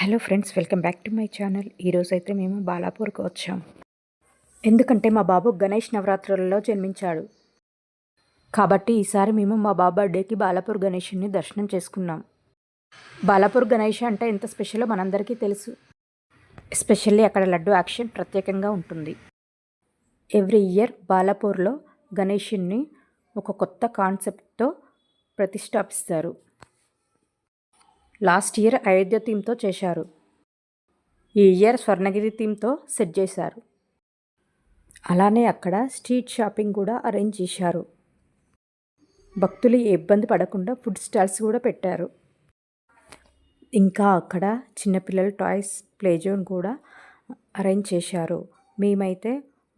Hello friends, welcome back to my channel. ఈరోజైతే మేము బాలాపూర్కి వచ్చాం. ఎందుకంటే మా బాబు గణేష్ నవరాత్రులలో జన్మించాడు కాబట్టి ఈసారి మేము మా బాబు బర్త్డేకి బాలాపూర్ గణేషుని దర్శనం చేసుకున్నాం. బాలాపూర్ గణేష్ అంటే ఎంత స్పెషలో మనందరికీ తెలుసు. ఎస్పెషల్లీ అక్కడ లడ్డు యాక్షన్ ప్రత్యేకంగా ఉంటుంది. ఎవ్రీ ఇయర్ బాలాపూర్లో గణేషుని ఒక కొత్త కాన్సెప్ట్తో ప్రతిష్టాపిస్తారు. లాస్ట్ ఇయర్ అయోధ్య థీమ్తో చేశారు. ఈ ఇయర్ స్వర్ణగిరి థీమ్తో సెట్ చేశారు. అలానే అక్కడ స్ట్రీట్ షాపింగ్ కూడా అరేంజ్ చేశారు. భక్తులు ఏ ఇబ్బంది పడకుండా ఫుడ్ స్టాల్స్ కూడా పెట్టారు. ఇంకా అక్కడ చిన్నపిల్లల టాయ్స్ ప్లే జోన్ కూడా అరేంజ్ చేశారు. మేమైతే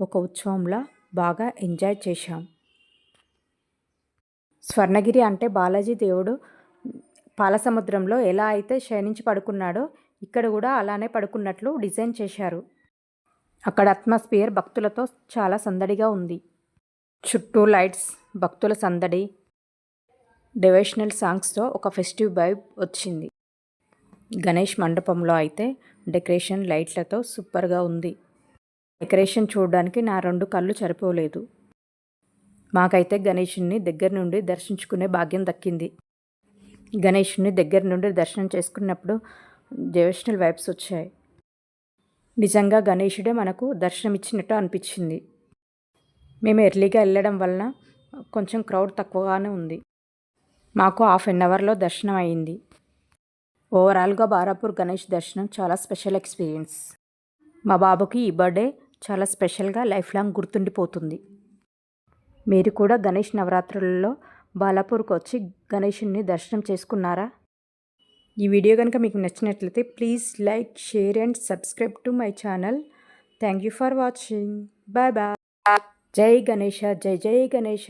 ఒక ఉత్సవంలా బాగా ఎంజాయ్ చేశాం. స్వర్ణగిరి అంటే బాలాజీ దేవుడు పాలసముద్రంలో ఎలా అయితే శయనించి పడుకున్నాడో ఇక్కడ కూడా అలానే పడుకున్నట్లు డిజైన్ చేశారు. అక్కడ అట్మాస్ఫియర్ భక్తులతో చాలా సందడిగా ఉంది. చుట్టూ లైట్స్, భక్తుల సందడి, డివోషనల్ సాంగ్స్తో ఒక ఫెస్టివ్ వైబ్ వచ్చింది. గణేష్ మండపంలో అయితే డెకరేషన్ లైట్లతో సూపర్గా ఉంది. డెకరేషన్ చూడడానికి నా 2 కళ్ళు సరిపోలేదు. మాకైతే గణేషుని దగ్గర నుండి దర్శించుకునే భాగ్యం దక్కింది. గణేషుని దగ్గర నుండి దర్శనం చేసుకున్నప్పుడు డివోషనల్ వైబ్స్ వచ్చాయి. నిజంగా గణేషుడే మనకు దర్శనం ఇచ్చినట్టు అనిపించింది. మేము ఎర్లీగా వెళ్ళడం వలన కొంచెం క్రౌడ్ తక్కువగానే ఉంది. మాకు హాఫ్ అన్ అవర్లో దర్శనం అయింది. ఓవరాల్గా బాలాపూర్ గణేష్ దర్శనం చాలా స్పెషల్ ఎక్స్పీరియన్స్. మా బాబుకి ఈ బర్త్డే చాలా స్పెషల్గా లైఫ్ లాంగ్ గుర్తుండిపోతుంది. మీరు కూడా గణేష్ నవరాత్రులలో బాలాపూర్కి వచ్చి గణేషుని దర్శనం చేసుకున్నారా? ఈ వీడియో కనుక మీకు నచ్చినట్లయితే please like, share and subscribe to my channel. Thank you for watching. Bye bye. జై గణేష, జై జై గణేష.